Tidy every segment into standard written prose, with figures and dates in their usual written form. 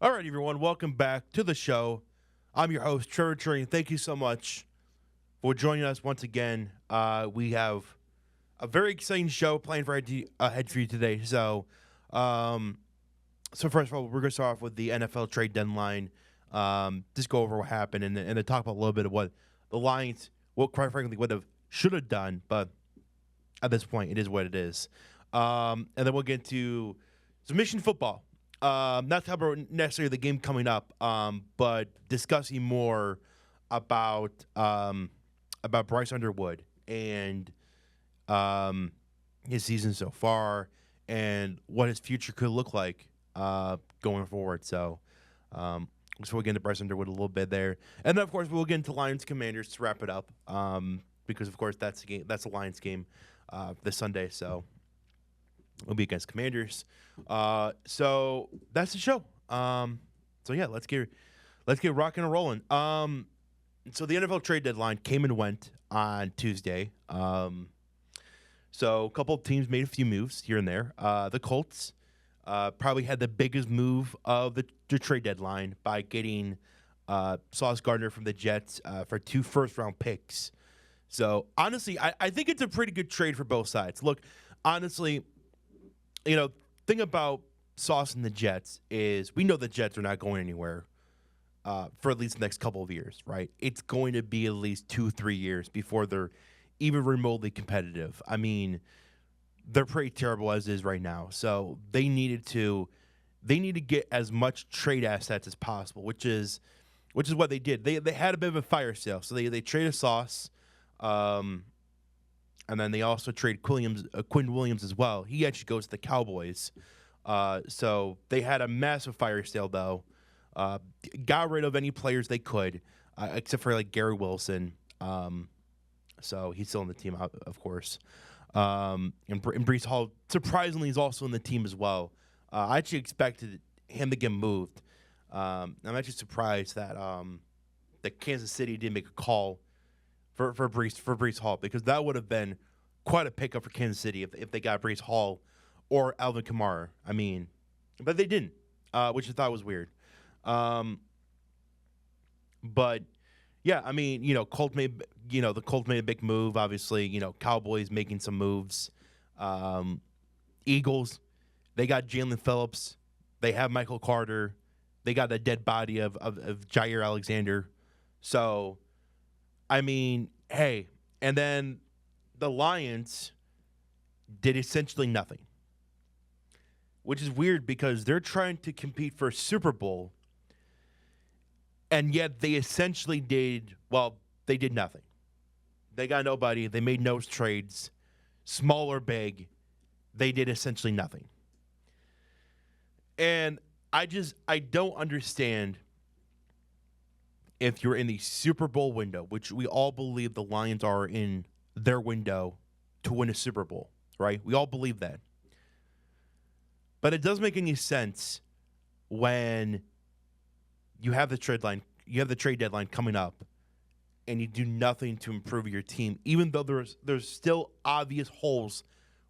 All right, everyone, welcome back to the show. I'm your host, Trevor Cherney. Thank you so much for joining us once again. We have a very exciting show planned ahead for you today. So first of all, we're going to start off with the NFL trade deadline. Just go over what happened and then talk about a little bit of what the Lions, quite frankly, should have done. But at this point, it is what it is. And then we'll get into submission football. Not talk about necessarily the game coming up, but discussing more about Bryce Underwood and his season so far and what his future could look like going forward. So we'll get into Bryce Underwood a little bit there, and then of course we'll get into Lions Commanders to wrap it up, because of course that's the Lions game this Sunday. So it'll be against Commanders. So that's the show. So yeah, let's get rocking and rolling. So the NFL trade deadline came and went on Tuesday. So a couple of teams made a few moves here and there. The Colts probably had the biggest move of the trade deadline by getting Sauce Gardner from the Jets for 2 first-round picks. So honestly, I think it's a pretty good trade for both sides. Look, honestly, thing about Sauce and the Jets is we know the Jets are not going anywhere for at least the next couple of years, right? It's going to be at least 2-3 years before they're even remotely competitive. I mean, they're pretty terrible as is right now. So they need to get as much trade assets as possible, which is what they did. They had a bit of a fire sale. So they traded Sauce, and then they also trade Quinn Williams as well. He actually goes to the Cowboys. So they had a massive fire sale, though. Got rid of any players they could, except for like Gary Wilson. So he's still on the team, of course. And Breece Hall, surprisingly, is also in the team as well. I actually expected him to get moved. I'm actually surprised that Kansas City didn't make a call for Breece Hall, because that would have been quite a pickup for Kansas City if they got Breece Hall or Alvin Kamara. I mean, but they didn't, which I thought was weird. But yeah, I mean, the Colts made a big move. Obviously, Cowboys making some moves. Eagles, they got Jalen Phillips. They have Michael Carter. They got the dead body of Jair Alexander. So, I mean, hey, and then the Lions did essentially nothing, which is weird because they're trying to compete for a Super Bowl, and yet they essentially did nothing. They got nobody. They made no trades, small or big. They did essentially nothing. And I don't understand, if you're in the Super Bowl window, which we all believe the Lions are in their window to win a Super Bowl, right? We all believe that. But it doesn't make any sense when you have the trade deadline coming up, and you do nothing to improve your team, even though there's still obvious holes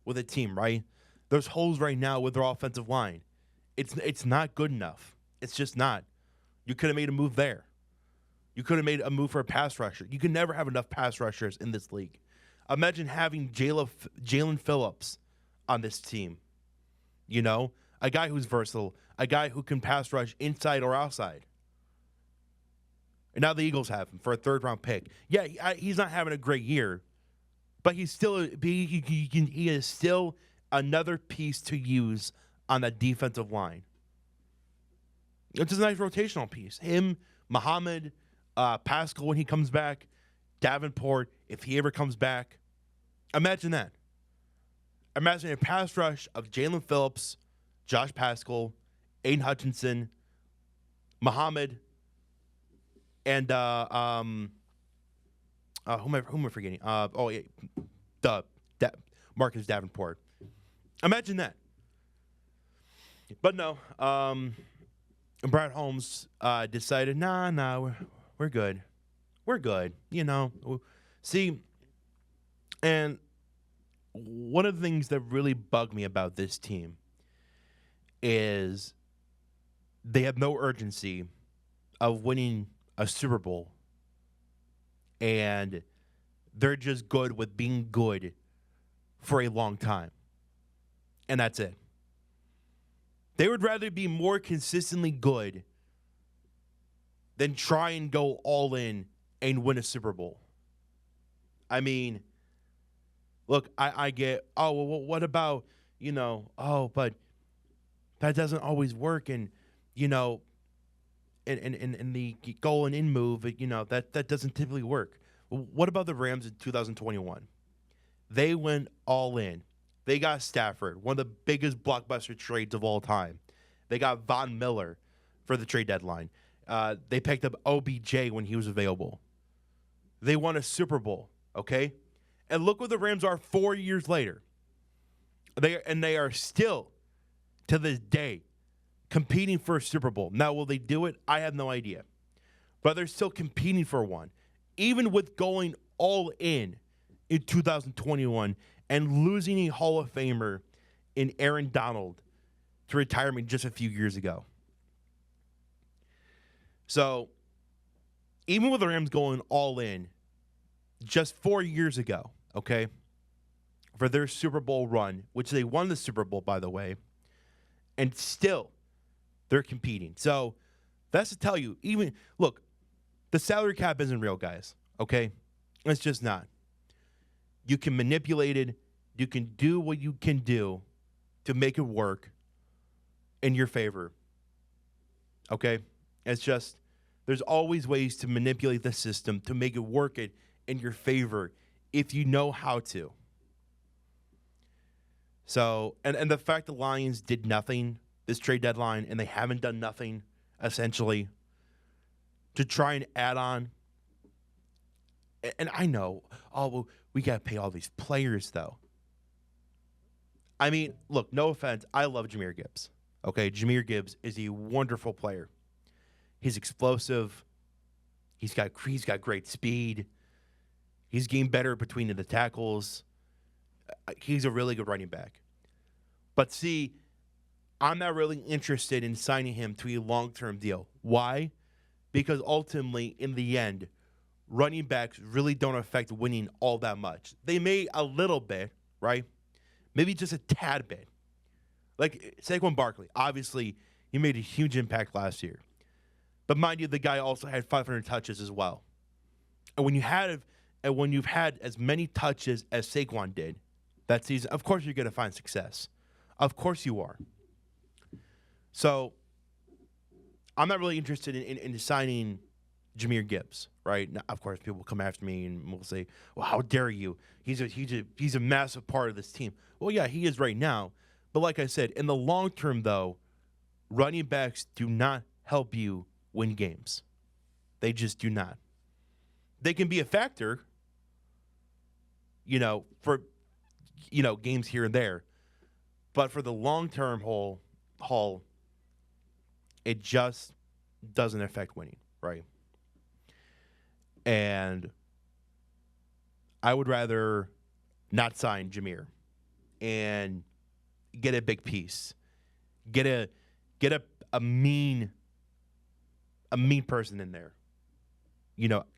with the team, right? There's holes right now with their offensive line. It's not good enough. It's just not. You could have made a move there. You could have made a move for a pass rusher. You can never have enough pass rushers in this league. Imagine having Jalen Phillips on this team. A guy who's versatile, a guy who can pass rush inside or outside. And now the Eagles have him for a 3rd-round pick. Yeah, he's not having a great year, but he is still another piece to use on that defensive line. It's a nice rotational piece. Him, Muhammad, Pascal when he comes back, Davenport if he ever comes back. Imagine that. Imagine a pass rush of Jalen Phillips, Josh Pascal, Aiden Hutchinson, Muhammad, and who am I forgetting? Marcus Davenport. Imagine that. But no, Brad Holmes decided, nah, we're good. We're good. See, and one of the things that really bugged me about this team is they have no urgency of winning a Super Bowl, and they're just good with being good for a long time. And that's it. They would rather be more consistently good than try and go all in and win a Super Bowl. I mean, look, I get, oh, well, what about, but that doesn't always work. And, in the goal and in move, that doesn't typically work. What about the Rams in 2021? They went all in. They got Stafford, one of the biggest blockbuster trades of all time. They got Von Miller for the trade deadline. They picked up OBJ when he was available. They won a Super Bowl, okay? And look what the Rams are 4 years later. They are still, to this day, competing for a Super Bowl. Now, will they do it? I have no idea. But they're still competing for one. Even with going all in 2021 and losing a Hall of Famer in Aaron Donald to retirement just a few years ago. So, even with the Rams going all in just 4 years ago, okay, for their Super Bowl run, which they won the Super Bowl, by the way, and still they're competing. So, that's to tell you, look, the salary cap isn't real, guys, okay? It's just not. You can manipulate it. You can do what you can do to make it work in your favor. Okay? It's just, there's always ways to manipulate the system to make it work in your favor if you know how to. So, and the fact the Lions did nothing this trade deadline, and they haven't done nothing, essentially, to try and add on. And I know, well, we got to pay all these players, though. I mean, look, no offense. I love Jahmyr Gibbs. Okay, Jahmyr Gibbs is a wonderful player. He's explosive. He's got great speed. He's getting better between the tackles. He's a really good running back. But see, I'm not really interested in signing him to a long-term deal. Why? Because ultimately, in the end, running backs really don't affect winning all that much. They may a little bit, right? Maybe just a tad bit. Like Saquon Barkley, obviously, he made a huge impact last year. But mind you, the guy also had 500 touches as well. And when you've had as many touches as Saquon did that season, of course you're going to find success. Of course you are. So I'm not really interested in signing Jahmyr Gibbs, right? Now, of course, people will come after me and will say, "Well, how dare you? He's a massive part of this team." Well, yeah, he is right now. But like I said, in the long term, though, running backs do not help you win games. They just do not. They can be a factor, for games here and there, but for the long term haul, it just doesn't affect winning, right? And I would rather not sign Jahmyr and get a big piece. Get a mean person in there.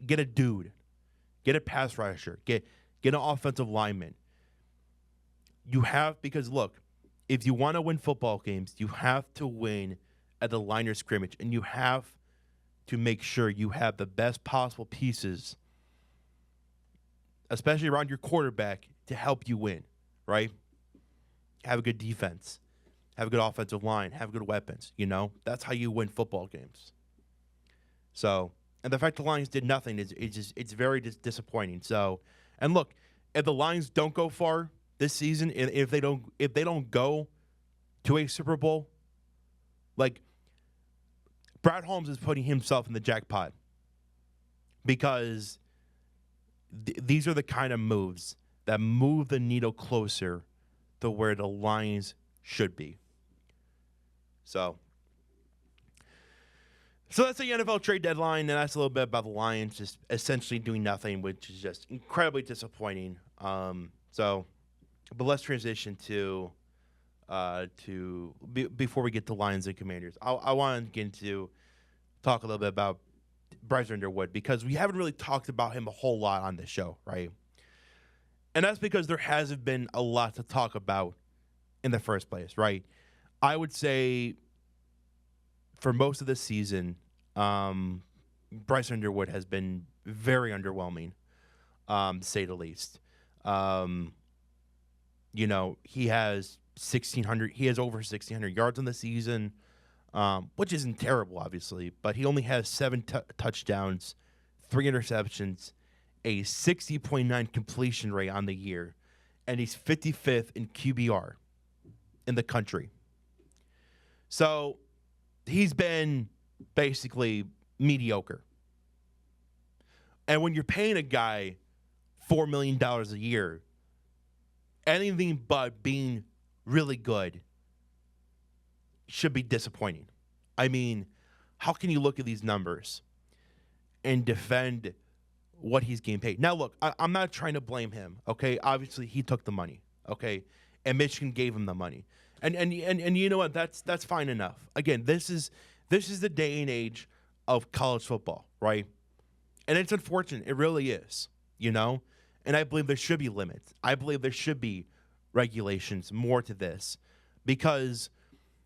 Get a dude. Get a pass rusher. Get an offensive lineman. Because look, if you want to win football games, you have to win at the line of scrimmage, and you have to make sure you have the best possible pieces, especially around your quarterback, to help you win, right? Have a good defense. Have a good offensive line. Have good weapons, That's how you win football games. So, and the fact the Lions did nothing it's very disappointing. So, and look, if the Lions don't go far this season, if they don't go to a Super Bowl, like, Brad Holmes is putting himself in the jackpot, because these are the kind of moves that move the needle closer to where the Lions should be. So that's the NFL trade deadline, and that's a little bit about the Lions just essentially doing nothing, which is just incredibly disappointing. But let's transition to Before we get to Lions and Commanders. I want to get into talk a little bit about Bryce Underwood because we haven't really talked about him a whole lot on this show, right? And that's because there hasn't been a lot to talk about in the first place, right? I would say for most of the season, Bryce Underwood has been very underwhelming, to say the least. He has 1,600. He has over 1,600 yards in the season, which isn't terrible, obviously. But he only has 7 touchdowns, 3 interceptions, a 60.9 completion rate on the year, and he's 55th in QBR in the country. So he's been basically mediocre. And when you're paying a guy $4 million a year, anything but being really good should be disappointing. I mean, how can you look at these numbers and defend what he's getting paid? Now, look, I'm not trying to blame him, okay? Obviously, he took the money, okay? And Michigan gave him the money. And you know what? That's fine enough. Again, this is the day and age of college football, right? And it's unfortunate. It really is, And I believe there should be limits. I believe there should be regulations more to this because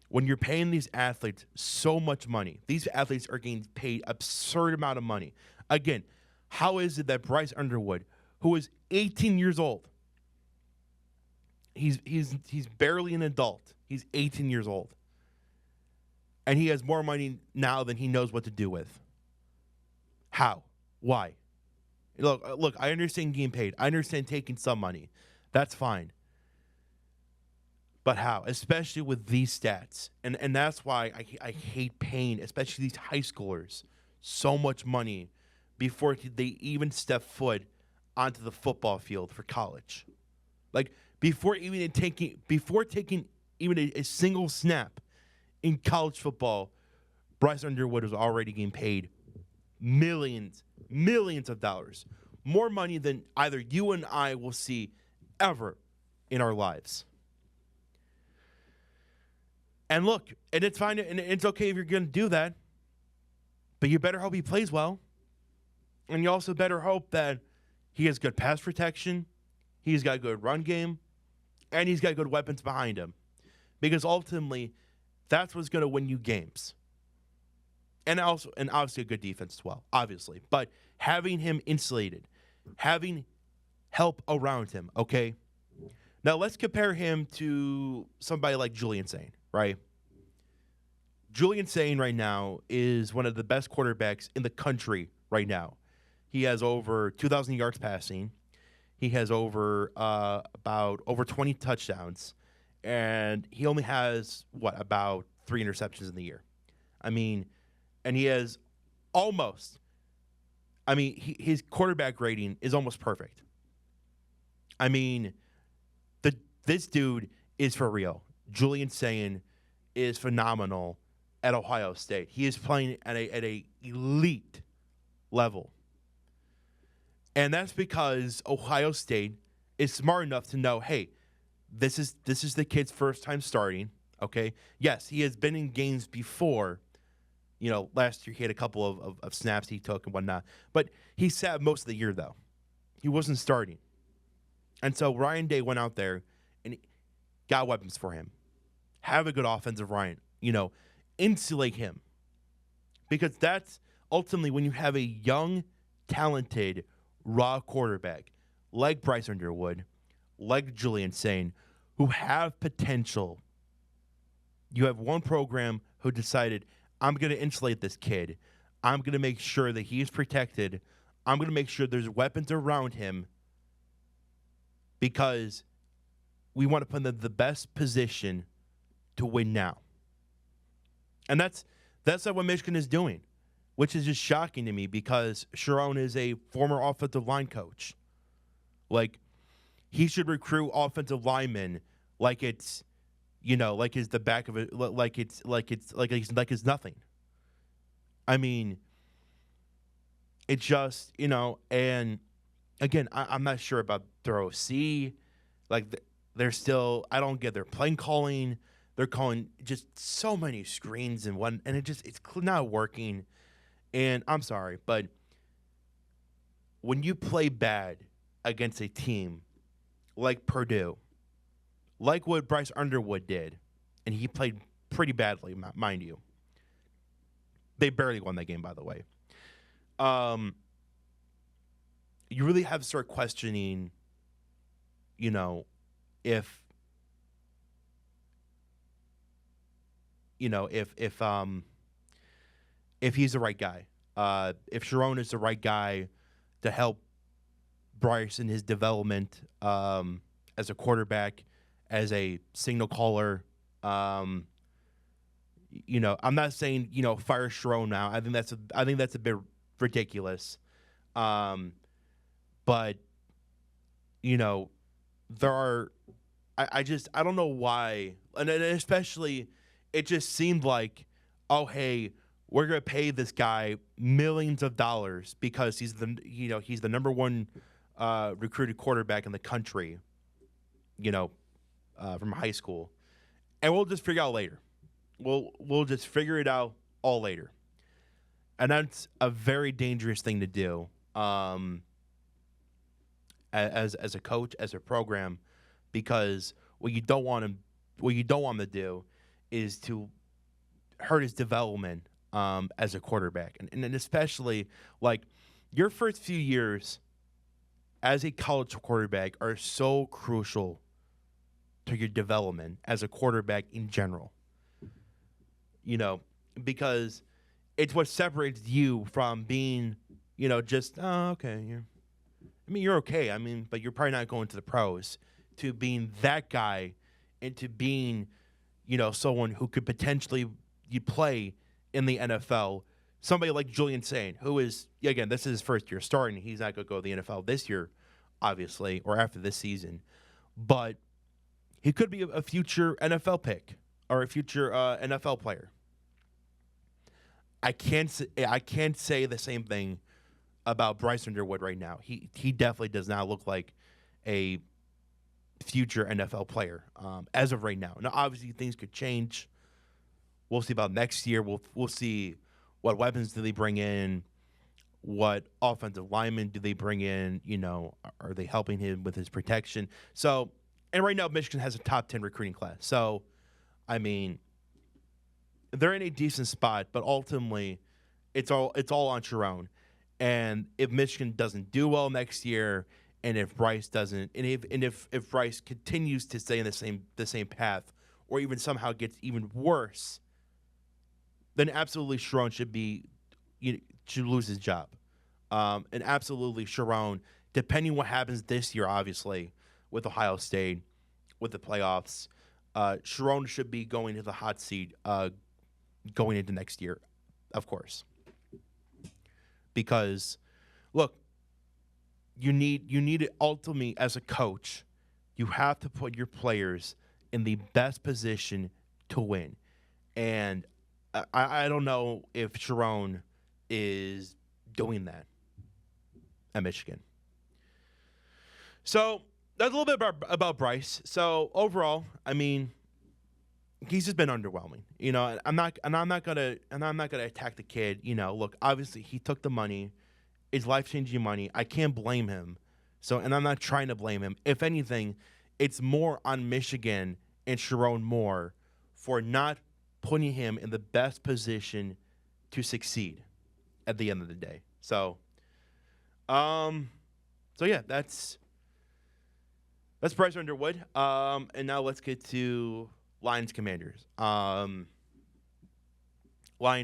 when you're paying these athletes so much money, these athletes are getting paid absurd amount of money. Again, how is it that Bryce Underwood, who is 18 years old, he's barely an adult. He's 18 years old. And he has more money now than he knows what to do with. How? Why? Look, I understand getting paid. I understand taking some money. That's fine. But how? Especially with these stats. And that's why I hate paying, especially these high schoolers, so much money before they even step foot onto the football field for college. Like, before taking even a single snap in college football, Bryce Underwood was already getting paid millions of dollars. More money than either you and I will see ever in our lives. And look, and it's fine, and it's okay if you're going to do that, but you better hope he plays well. And you also better hope that he has good pass protection, he's got a good run game, and he's got good weapons behind him. Because ultimately, that's what's going to win you games. And obviously a good defense as well, obviously. But having him insulated, having help around him, okay? Now let's compare him to somebody like Julian Sain, right? Julian Sain right now is one of the best quarterbacks in the country right now. He has over 2,000 yards passing. He has over 20 touchdowns. And he only has, about 3 interceptions in the year. I mean, and he has his quarterback rating is almost perfect. I mean, this dude is for real. Julian Sain is phenomenal at Ohio State. He is playing at a elite level. And that's because Ohio State is smart enough to know, hey, this is the kid's first time starting, okay? Yes, he has been in games before. Last year he had a couple of snaps he took and whatnot. But he sat most of the year, though. He wasn't starting. And so Ryan Day went out there and got weapons for him. Have a good offensive line. Insulate him. Because that's ultimately when you have a young, talented, raw quarterback like Bryce Underwood, like Julian Sain, who have potential. You have one program who decided, I'm going to insulate this kid. I'm going to make sure that he is protected. I'm going to make sure there's weapons around him because we want to put him in the best position to win now. And that's not what Michigan is doing, which is just shocking to me because Sharon is a former offensive line coach. Like, he should recruit offensive linemen like it's, like it's the back of it, like it's nothing. I mean, it just, and again, I'm not sure about their OC. Like, they're still, I don't get their playing calling. They're calling just so many screens and one, and it's not working. And I'm sorry, but when you play bad against a team like Purdue, like what Bryce Underwood did, and he played pretty badly, mind you. They barely won that game, by the way. You really have to start questioning, if if he's the right guy, if Sharon is the right guy to help Bryce in his development as a quarterback, as a signal caller. I'm not saying fire Sharon now. I think that's a bit ridiculous. But there are. I don't know why, and especially it just seemed like, oh hey, we're gonna pay this guy millions of dollars because he's the number one recruited quarterback in the country, from high school, and we'll just figure out later. We'll just figure it out all later, and that's a very dangerous thing to do. As a coach, as a program, because what you don't want him to do is to hurt his development as a quarterback, and especially like your first few years as a college quarterback are so crucial to your development as a quarterback in general. Because it's what separates you from being, just okay. You're okay. But you're probably not going to the pros, to being that guy, and to being, someone who could potentially you play in the NFL. Somebody like Julian Sain, who is, again, this is his first year starting. He's not going to go to the NFL this year, obviously, or after this season. But he could be a future NFL pick or a future NFL player. I can't say the same thing about Bryce Underwood right now. He definitely does not look like a future NFL player as of right now. Now, obviously, things could change. We'll see about next year. We'll see what weapons do they bring in, what offensive linemen do they bring in. Are they helping him with his protection? So, and right now, Michigan has a top 10 recruiting class. So, they're in a decent spot, but ultimately, it's all on Sharon. And if Michigan doesn't do well next year, and if Bryce doesn't, and if Bryce continues to stay in the same path, or even somehow gets even worse, then absolutely Sharon should lose his job. And absolutely Sharon, depending what happens this year, obviously with Ohio State, with the playoffs, Sharon should be going to the hot seat going into next year, of course. Because, look, you need it ultimately as a coach. You have to put your players in the best position to win. And I don't know if Sharon is doing that at Michigan. So that's a little bit about Bryce. So overall, he's just been underwhelming. I'm not gonna attack the kid. Look, obviously he took the money. It's life-changing money. I can't blame him. So, and I'm not trying to blame him. If anything, it's more on Michigan and Sharon Moore for not putting him in the best position to succeed at the end of the day. So yeah, that's Bryce Underwood. And now let's get to Lions Commanders. Lions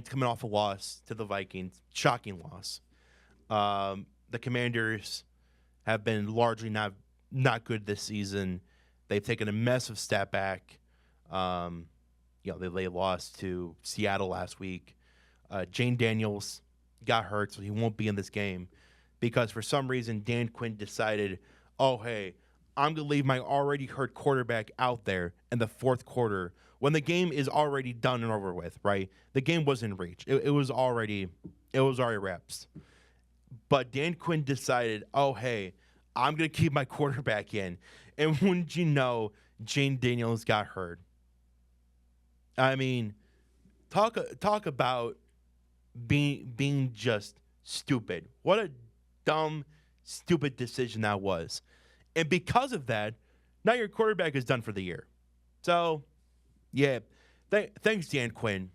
coming off a loss to the Vikings, shocking loss. The Commanders have been largely not good this season. They've taken a massive step back. They lost to Seattle last week. Jane Daniels got hurt, so he won't be in this game because for some reason Dan Quinn decided, oh, hey, I'm going to leave my already hurt quarterback out there in the fourth quarter when the game is already done and over with, right? The game was in reach. It was already wraps. But Dan Quinn decided, oh, hey, I'm going to keep my quarterback in. And wouldn't you know, Jane Daniels got hurt. I mean, talk about being just stupid. What a dumb, stupid decision that was. And because of that, now your quarterback is done for the year. So, yeah, thanks, Dan Quinn.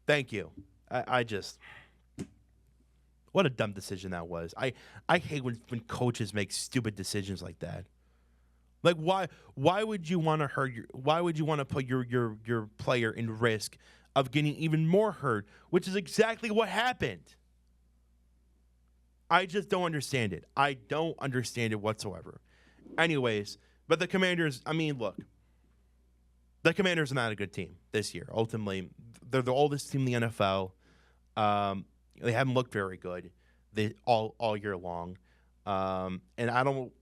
Thank you. I just, what a dumb decision that was. I hate when coaches make stupid decisions like that. Like why would you want to why would you want to put your player in risk of getting even more hurt, which is exactly what happened. I just don't understand it. I don't understand it whatsoever. Anyways, but the Commanders, I mean, look. The Commanders are not a good team this year. Ultimately, they're the oldest team in the NFL. They haven't looked very good all year long. And I don't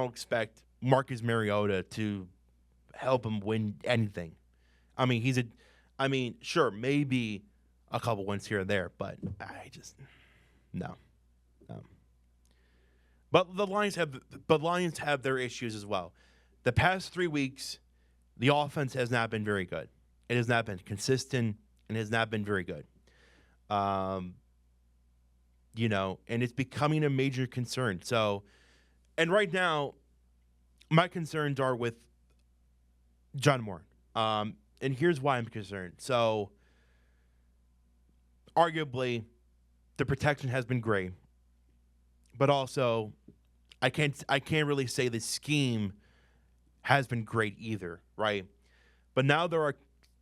expect Marcus Mariota to help him win anything. I mean, sure, maybe a couple wins here and there, but no. But the Lions have their issues as well. The past 3 weeks, the offense has not been very good. It has not been consistent and has not been very good. And it's becoming a major concern. So, and right now, my concerns are with John Moore. And here's why I'm concerned. So, arguably, the protection has been great, but also, I can't really say the scheme has been great either, right? But now there are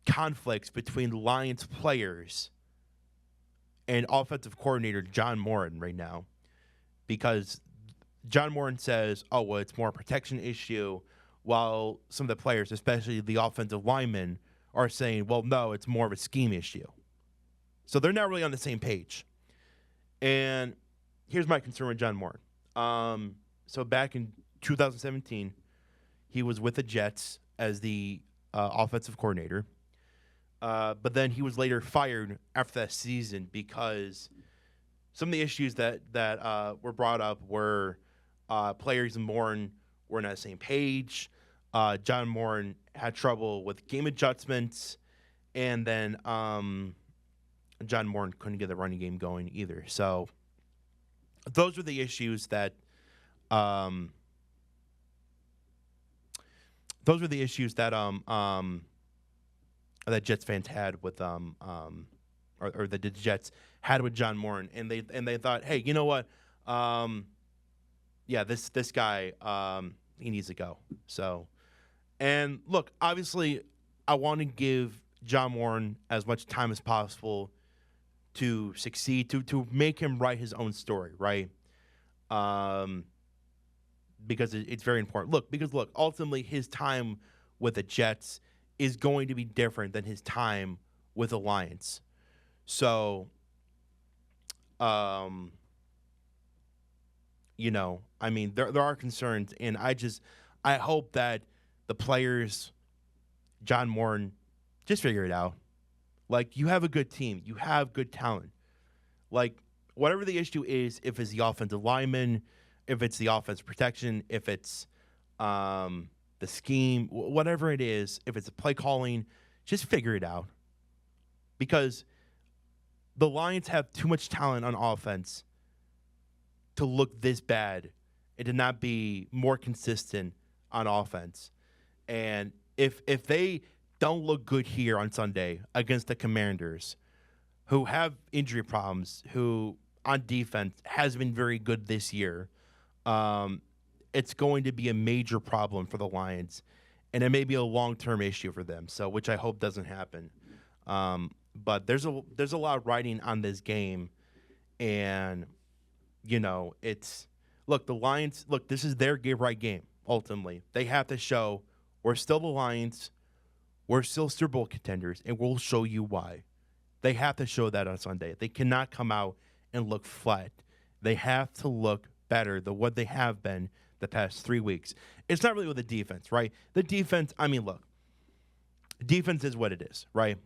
conflicts between Lions players and offensive coordinator John Moran right now, because John Moran says, "Oh, well, it's more a protection issue," while some of the players, especially the offensive linemen, are saying, "Well, no, it's more of a scheme issue." So they're not really on the same page. And here's my concern with John Moran. So back in 2017, he was with the Jets as the offensive coordinator. But then he was later fired after that season because some of the issues that were brought up were players and Moran were not on the same page. John Moran had trouble with game adjustments, and then John Moran couldn't get the running game going either. So those were the issues that that Jets fans had with or that the Jets had with John Moran, and they thought, hey, you know what? This guy he needs to go. So, and look, obviously, I want to give John Moran as much time as possible to succeed, to make him write his own story, right? Because it's very important. Look, ultimately his time with the Jets is going to be different than his time with the Lions. So, there are concerns, and I hope that the players, John Moran, just figure it out. Like, you have a good team. You have good talent. Like, whatever the issue is, if it's the offensive lineman, if it's the offensive protection, if it's the scheme, whatever it is, if it's the play calling, just figure it out. Because the Lions have too much talent on offense to look this bad and to not be more consistent on offense. And if they don't look good here on Sunday against the Commanders, who have injury problems, who on defense has been very good this year, it's going to be a major problem for the Lions, and it may be a long-term issue for them. So, which I hope doesn't happen. But there's a lot riding on this game, and the Lions. Look, this is their right game. Ultimately, they have to show we're still the Lions, we're still Super Bowl contenders, and we'll show you why. They have to show that on Sunday. They cannot come out and look flat. They have to look better than what they have been the past 3 weeks. It's not really with the defense, right? The defense, defense is what it is, right?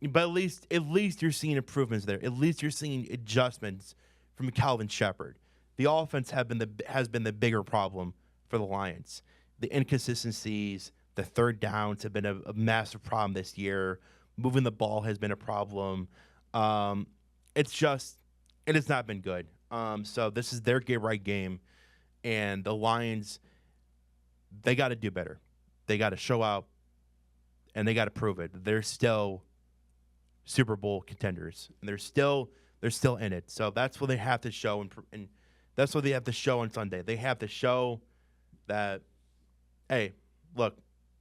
But at least you're seeing improvements there. At least you're seeing adjustments from Calvin Shepard. The offense has been the bigger problem for the Lions the inconsistencies, the third downs have been a massive problem this year. Moving the ball has been a problem. It has not been good. So this is their get right game, and the Lions, they got to do better. They got to show out, and they got to prove it. They're still Super Bowl contenders, and they're still in it. So that's what they have to show, and that's what they have to show on Sunday. They have to show that, hey, look,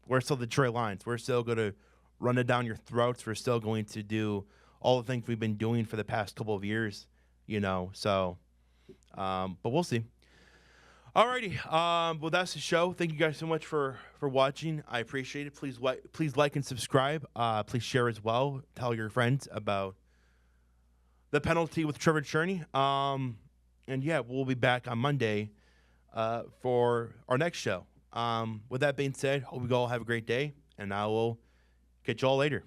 we're still the Detroit Lions. We're still going to run it down your throats. We're still going to do all the things we've been doing for the past couple of years, So, but we'll see. Alrighty, well, that's the show. Thank you guys so much for watching. I appreciate it. Please like and subscribe. Please share as well. Tell your friends about the penalty with Trevor Cherney. And yeah, we'll be back on Monday for our next show. With that being said, hope you all have a great day, and I will catch you all later.